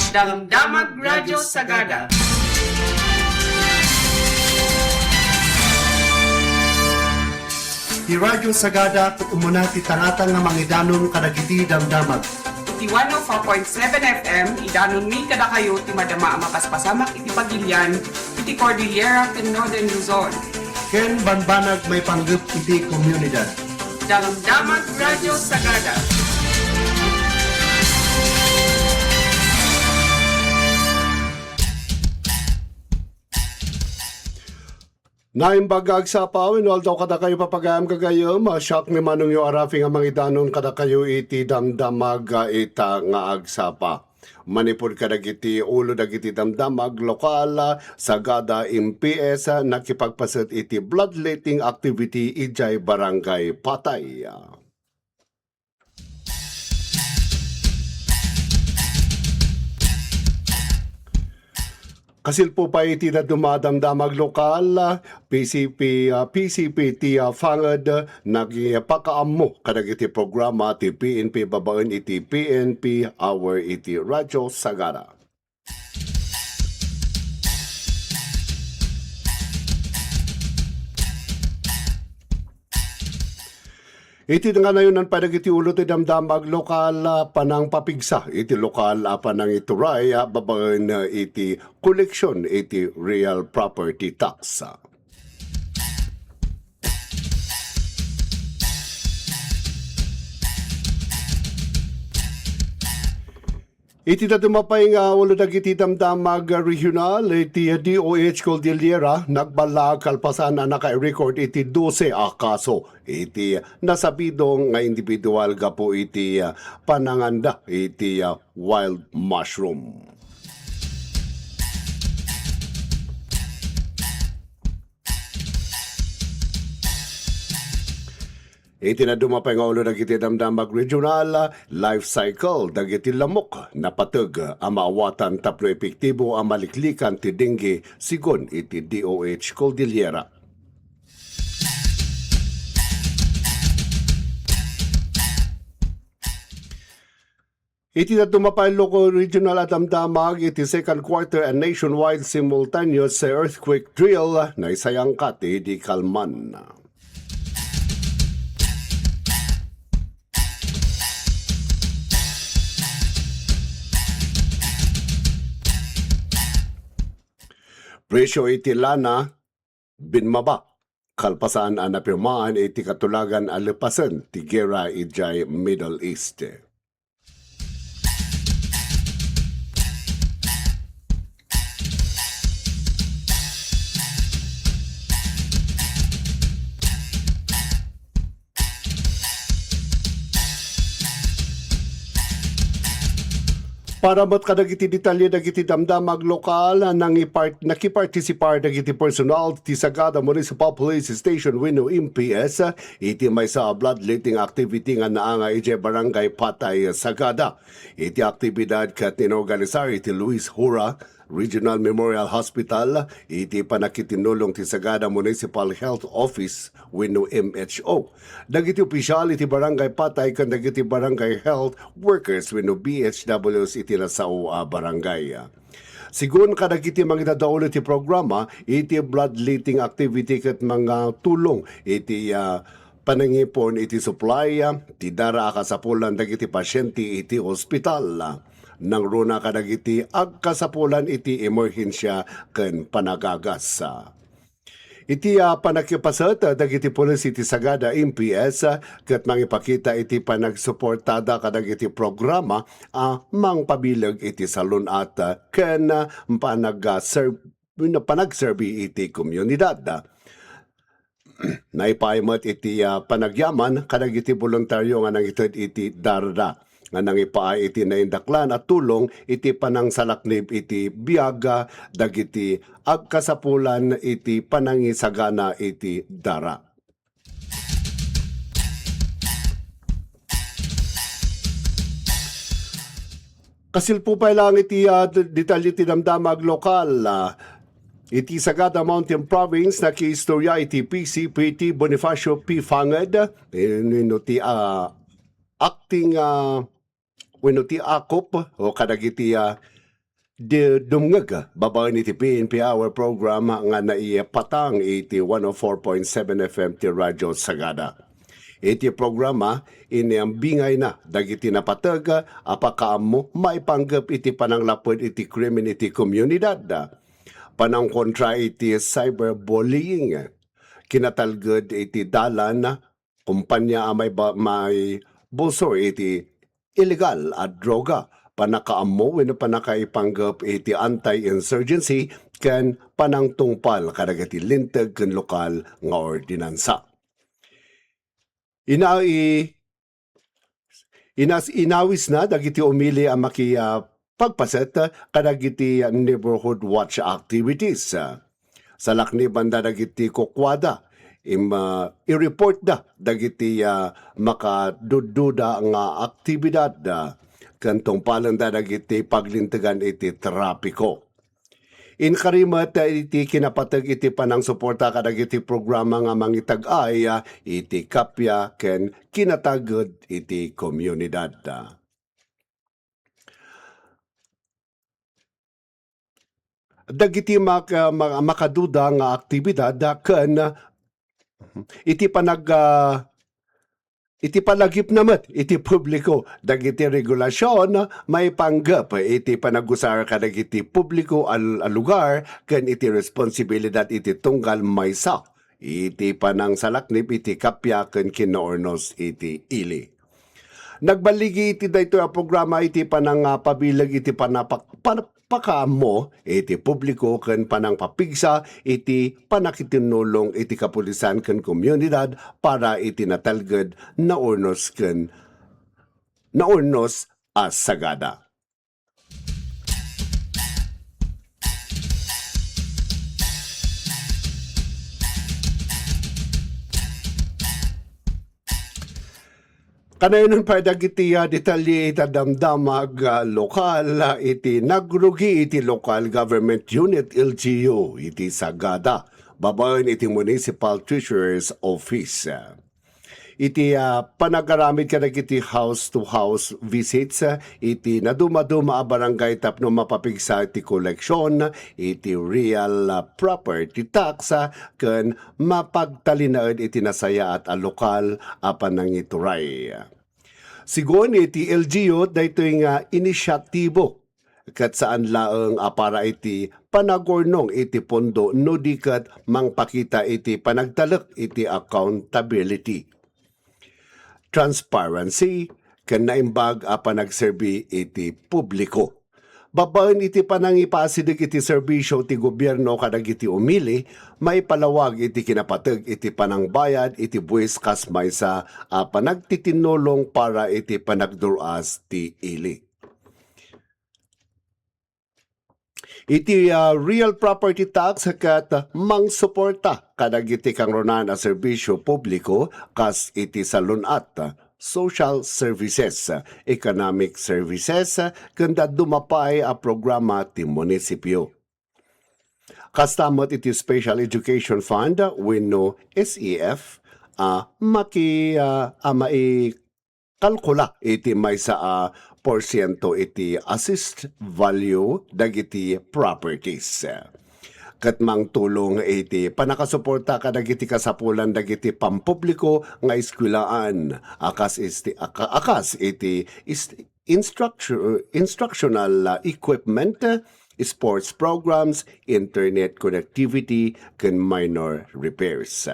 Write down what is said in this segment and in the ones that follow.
Damdamag Radyo Sagada. Di Radyo Sagada, umuna ti tangatang nga mangidanon kadagiti damdamag. Ti 104.7 FM, idanon mi kada kayo ti madama mapaspasamak iti Pagilian, iti Cordillera ken Northern Luzon. Ken banbanag may panggap iti komunidad. Damdamag Radyo Sagada. Naimbagag sa pawin, although kada kayo papagayam kagayo, masyak ni manong yung arafing ang mga idanon kada kayo iti damdamag ita nga agsapa. Manipod kadagiti ulo dagiti damdamag lokal sagada MPS nakipagpaset iti bloodletting activity ijay barangay Patay. Kasil po pa iti na dumadamdamag lokal, PCP ti fangad nagpakaammo kadagiti programa ti PNP babaen iti PNP Hour iti Radyo Sagada. Iti nga na yun ang padagiti ulo ti damdamag lokal panang papigsa. Iti lokal panang ituray babaen iti koleksyon iti real property tax. Iti na dumapay nga ulo dagiti damdamag regional iti DOH Cordillera nagbalag kalpasan na naka-record iti 12 kaso. Iti nasabidong nga individual gapo iti pananganda iti wild mushroom. Iti na dumapay nga ulo dagiti damdamag regional life cycle dagiti lamok napateg ang maawatan tapno epektibo ang maliklikan ti dengue sigon iti DOH Cordillera. Iti na dumapay local regional at damdamag iti second quarter and nationwide simultaneous earthquake drill na isayang kati di Kalman. Presyo iti lana, binmaba. Kalpasan ang napirmaan iti katulagan alipasan ti gera ijay Middle East. Para mat kadagiti detalye dagiti damdamag lokal nakipartisipar dagiti personal ti Sagada Municipal Police Station wenno MPS iti may sa bloodletting activity nga naanga iti barangay Patay Sagada. Iti aktibidad kat inorganisar iti Luis Hura Regional Memorial Hospital iti panakitinulong ti Sagada Municipal Health Office wenno MHO. Dagiti opisyal iti barangay Patay ken dagiti barangay health workers wenno BHWs iti nasao barangay. Sigun kadagiti mga idadaolo iti programa iti bloodletting activity ket mga tulong iti panangipon iti supply ti dara akasapulan dagiti pasyente iti ospital. Nang runa kadagiti agkasapulan iti emerhensya ken panagagas. Iti panakipasat dagiti pulis iti Sagada MPS ket mangipakita iti panagsuportada kadagiti programa mangpabilag iti salon at ken panagserbi iti komunidad. Naipaimat iti panagyaman kadagiti voluntaryo nga nangited iti darda nga nangipaay iti naindaklan at tulong iti panangsalaknib iti biyaga dagiti agkasapulan iti panangisagana iti dara. Kasil po pa lang iti detalye ti damdamag lokal. Iti Sagada Mountain Province nakiistorya iti PCPT Bonifacio P. Fangad ti acting ti akop o kadagiti dumngag babaen iti PNP Hour program nga naipatang iti 104.7 FM ti Radyo Sagada. Iti programa iniang bingay na dagiti napatag apakaammo maipanggap iti pananglapod iti krimen iti komunidad. Panang kontra iti cyberbullying. Kinatalged iti dalan kumpanya may bulsor iti illegal at droga. Panakaammo wenno panakaipanggap iti anti-insurgency ken panangtungpal kadagiti linteg ken lokal nga ordinansa. Inawis na dagiti umili ang pagpaset kadagiti neighborhood watch activities. Sa lakni banda dagiti kukwada i-report da dagiti makadududa nga aktibidad kantong palanda dagiti paglintegan iti trapiko. Inkarimat iti kinapatag iti panang suporta kadagiti programa nga mangitag-ay iti kapya ken kinatagod iti komunidad. Dagiti makaduda nga aktibidad ken iti palagip namat iti publiko dagiti regulasyon may panggap iti panagusar kadagiti publiko al lugar ken iti responsibilidad iti tunggal maysa iti panang salaknip iti kapya ken kinaornos iti ili. Nagbaligi iti daytoy a programa iti panang pabilag iti pakaamo iti publiko ken panang papigsa iti panakitinulong iti kapulisan ken komunidad para iti natalged naurnos as sagada. Kanayon pa dagiti detalye iti damdamag lokal iti nagrugi iti local government unit LGU iti Sagada babaen iti Municipal Treasurer's Office. Iti panagaramid kadagiti house-to-house visits iti naduma-duma a barangay tapno mapapigsa iti koleksyon iti real property tax ken mapagtalinaed iti nasaya at a lokal a panangituray. Sigon iti LGU daytoy nga inisyatibo kat saan laeng para iti panagornong iti pondo no dikat mangpakita iti panagtalek iti accountability. Transparency ken naimbag a panagserbi iti publiko. Babaen iti panangipasidig iti serbisyo ti gobyerno kadagiti umili, may palawag iti kinapateg iti panangbayad iti buwis kas maysa a panagtitinulong para iti panagduras ti ili. Iti real property tax kat mangsuporta kadagiti kang ronan a serbisyo publiko kas iti salunat social services, economic services, kanda dumapay a programa ti munisipyo. Kastamot iti Special Education Fund, wenno SEF, maikalkula iti maysa porsyento iti assessed value dagiti properties. Katmang tulong iti panakasuporta kadagiti kasapulan dagiti pampubliko nga eskwelaan akas iti instructional equipment, sports programs, internet connectivity ken minor repairs.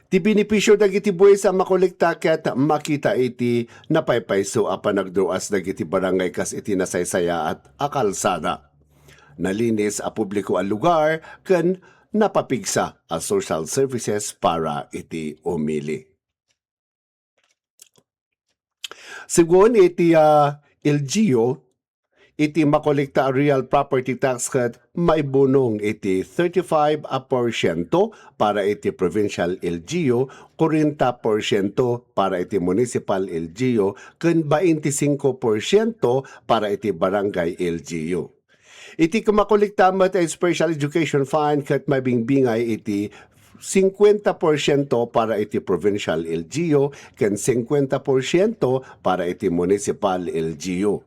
Ti benepisyo dagiti buwis ang makolekta ket makita iti napaypayso a panagduas dagiti barangay kas iti nasaysaya at akalsada. Nalinis a publiko a lugar ken napapigsa a social services para iti umili. Sigon iti LGU iti makolekta a real property tax ket maibunong iti 35% para iti provincial LGU, 40% para iti municipal LGU ken 25% para iti barangay LGU. Iti kumakolekta met ay Special Education Fund ket mabingbingay iti 50% para iti provincial LGU ken 50% para iti municipal LGU.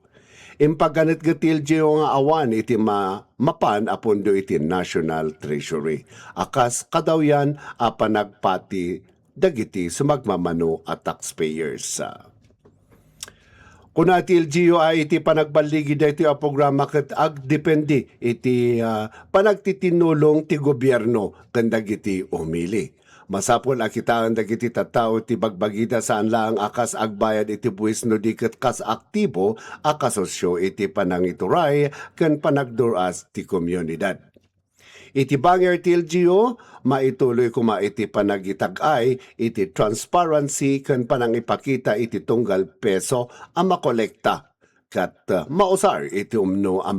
Impaganit gatilyo nga awan iti mapan apondo iti National Treasury. Akas kadawyan a panagpati dagiti sumagmamano at taxpayers. Kuna iti LGU ay iti panagbaligi dito a programa ket agdepende iti panagtitinulong ti gobyerno ken dagiti umili. Masapol akitaan dagiti tattao ti bagbagida saan lang akas agbayad iti buwis no diket kas aktibo akasosyo iti panangituray ken panagduras ti komunidad. Iti banger ti LGU, maituloy kuma iti panagitag-ay iti transparency ken panangipakita iti tunggal peso a makolekta kat mausar iti umno a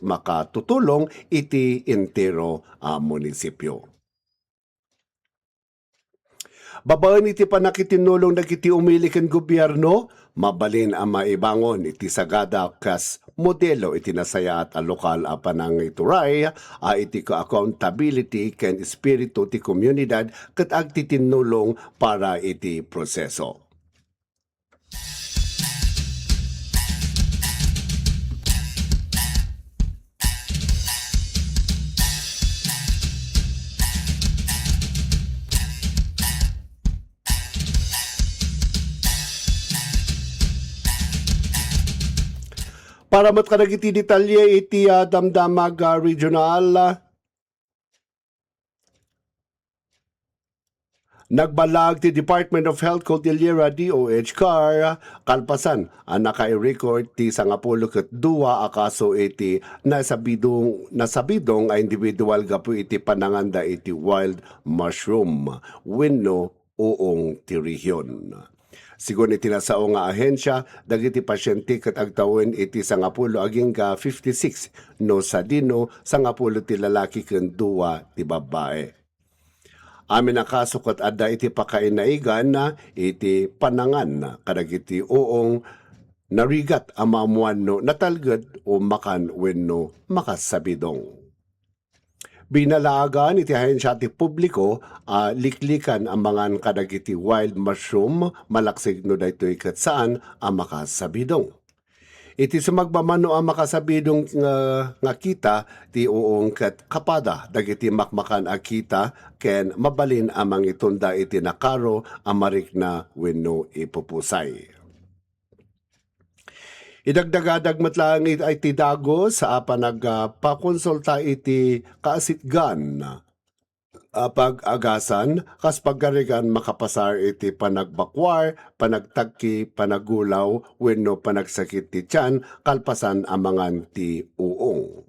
makatutulong iti entero a munisipyo. Babaen iti panakitinulong dagiti umili ken gobyerno, mabalin ang maibangon iti sagada kas modelo iti nasaya at lokal a panangituray a iti accountability ken espiritu ti komunidad ket agtitinulong para iti proseso. Para mat kadagiti detalye iti Damdamag Regional, nagbalag ti Department of Health Cordillera DOH kalpasan ang naka-record ti 12 akaso iti nasabidong a individual gapu iti pananganda iti wild mushroom wenno uong ti rehiyon. Sigun iti nasao nga ahensya, dagiti pasyente ket agtawon iti 10 aging 56 no sadino 10 ti lalaki ken 2 ti babae. Amin ang kaso ket adda iti pakainaigan na iti panangan kadagiti uong narigat amamuan no natalged o makan wenno makasabidong. Binalaagan iti ahensya ti publiko liklikan ang mga kadagiti wild mushroom malaksig no daytoy ket saan ang makasabidong. Iti sumagmamano ang makasabidong nga kita ti uong ket kapada dagiti makmakan a kita ken mabalin amang itunda iti nakaro amarik na wenno ipupusay. Idagdagadag matlang ay ti dago sa panagpakonsulta iti kaasitgan pag-agasan kas paggarigan makapasar iti panagbakwar, panagtagki, panagulaw, wenno panagsakit ti tiyan, kalpasan amangan ti uong.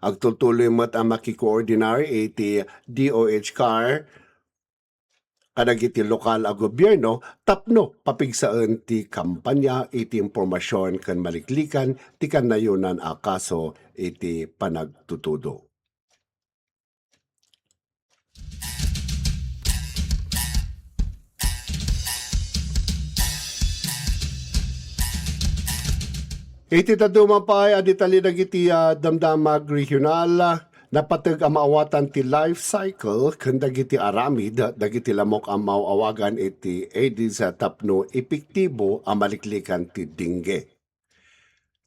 Agtutuloy mat ang makikoordinar iti DOH kadagiti lokal a gobyerno tapno papigsaan ti kampanya iti impormasyon ken maliklikan ti kanayunan a kaso iti panagtutudo. Iti tadumapay aditali dagiti Damdamag Regional napateg ang maawatan ti life cycle ken dagiti aramid dagiti lamok ang mauawagan iti Aedes tapno epektibo ang maliklikan ti dengue.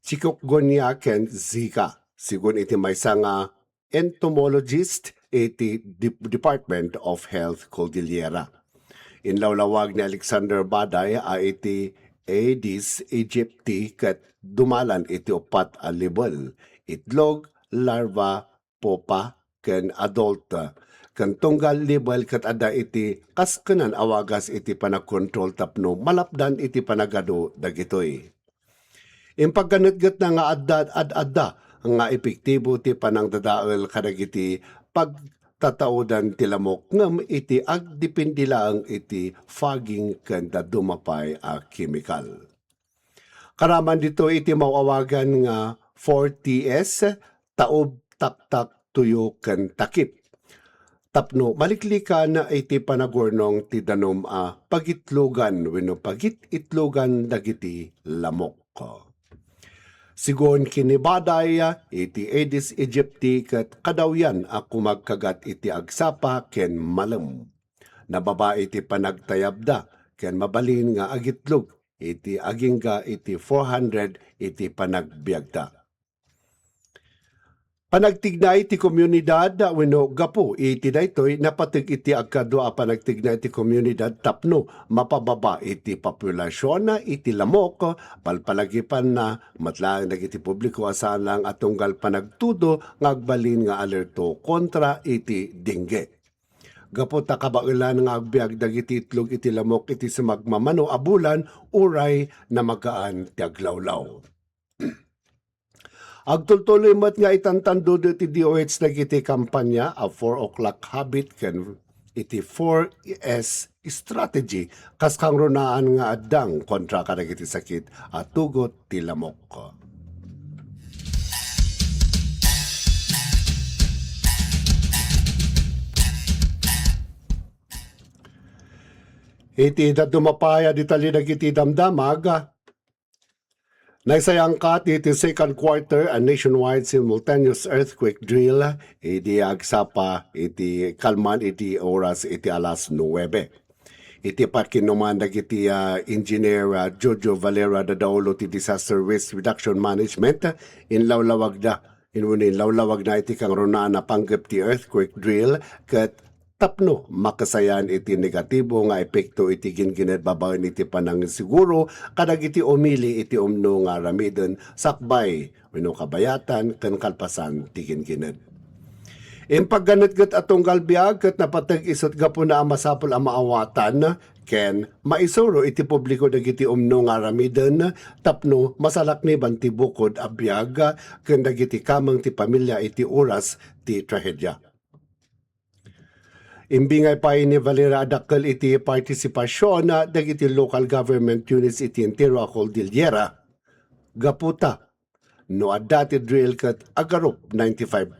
Chikungunya ken Zika. Sigun iti maysa nga entomologist iti Department of Health Cordillera. Inlawlawag ni Alexander Baday iti Aedes aegypti ket dumalan iti 4 a level: itlog, larva, popa ken adult. Ken tunggal level ket adda iti kaskenan awagas iti panagkontrol tapno malapdan iti panagado dagitoy. Impagganetget na nga adda nga epektibo ti panangdadael kadagiti pagtataudan ti lamok ngem iti agdepende lang iti fogging ken dumapay a chemical. Karaman dito iti mauawagan nga 4TS, taob, taktak, tuyo, ken takip. Tapno maliklikan na iti panagornong ti danom a pagitlogan wenno pagititlogan dagiti lamok. Sigon kinibaday iti Aedes aegypti ket kadawyan a kumagkagat iti agsapa ken malem. Nababa iti panagtayabda ken mabalin nga agitlog iti agingga iti 400 iti panagbiagta. Panagtignay iti komunidad wenno gapu iti daytoy napatig iti agkadua panagtignay iti komunidad tapno mapababa iti populasyon iti lamok palpalagipan na matlaang dagiti publiko asan lang atunggal panagtudo ngagbalin nga alerto kontra iti dingge. Gapu ta kabailan nga agbiag dagiti itlog iti lamok iti sumagmamano abulan uray na magaan ti aglawlaw. Agtultuloy mat nga itantando iti DOH dagiti kampanya a 4 o'clock habit ken iti 4S strategy kas kang runaan nga addang kontra kadagiti sakit at tugot ti lamok. Iti dadumapaya ditali dagiti damdamag naisayangkat iti second quarter a nationwide simultaneous earthquake drill iti agsapa iti kalman iti oras iti alas 9. Iti pakinuman dagiti engineer Jojo Valera dadaulo ti Disaster Risk Reduction Management inlawlawag na iti kang runaan na panggap ti earthquake drill ket tapno makasayan iti negatibo nga epekto iti gingined babaen iti panang siguro kadag iti umili iti umno nga ramiden sakbay wenno kabayatan ken kalpasan ti gingined. Impagganetget atong galbiag ket napateg isot gapu na masapol a maawatan ken maisuro iti publiko dagiti umno nga ramiden tapno masalakniban ti bukod a biag ken dagiti kameng ti pamilya iti oras ti trahedya. Imbingay pa ni Valera adakkel iti partisipasyon na dagiti local government units iti entero a Cordillera. Gaputa, no adati drill kat agarop 95%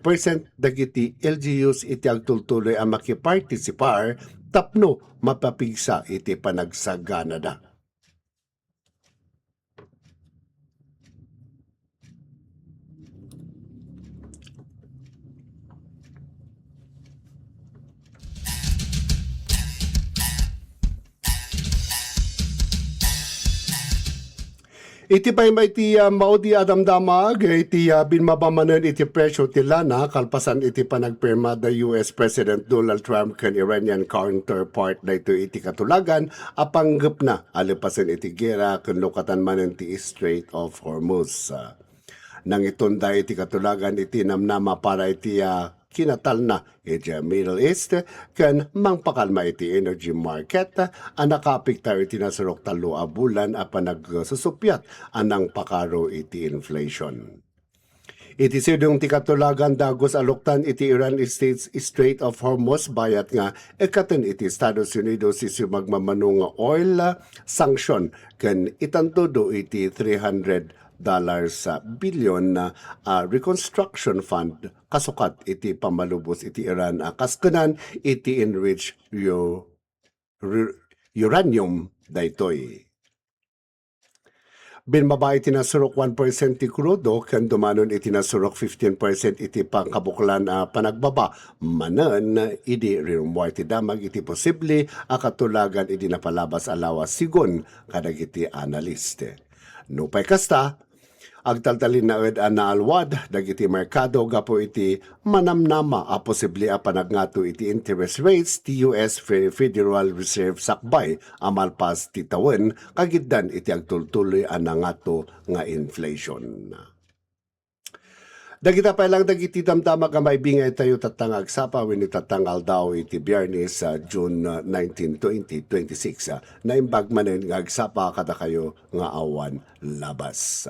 dagiti LGUs iti agtultuloy ang makipartisipar tapno mapapigsa iti panagsagana da. Iti pa'y may iti maudi adamdamag, iti binmabamanan iti presyo ti lana, kalpasan iti panagpirma da US President Donald Trump kan Iranian counterpart na ito iti katulagan, apanggap na alipasan iti gera kan lokatan manen ti Strait of Hormuz. Nang itunda iti katulagan iti namnama para iti kinatal na iti Middle East kan mangpakalma iti energy market nakapiktar iti nasurok talo a bulan a panagsusupyat anang pakaro iti inflation. Iti sidong ti katulagan dagos aloktan iti Iran States Strait of Hormuz bayat nga ekaten iti Estados Unidos isi magmamano nga oil sanction ken itantudo iti $300 billion na reconstruction fund kasukat iti pamalubos iti Iran kaskanan iti enriched uranium daytoy. Binmaba iti nasurok 1% ti krudo ken dumanon iti nasurok 15% iti pangkabuklan panagbaba manen idi rirumwa iti damag iti posible akatulagan iti napalabas alawas sigon kadag iti analiste. No pay kasta agtaltalin na ed naalwad dagiti merkado gapo iti manamnama a posible a panagnato iti interest rates ti US Federal Reserve sakbay amalpas ti tawen kagiddan iti agtultuloy a nangato nga inflation. Dagita pa lang dagiti damdama ka maibingay tayo tatangag sapa when itatangal daw iti Biyernes June 19, 2026 na imbagmanen nga agsapa kada kayo nga awan labas.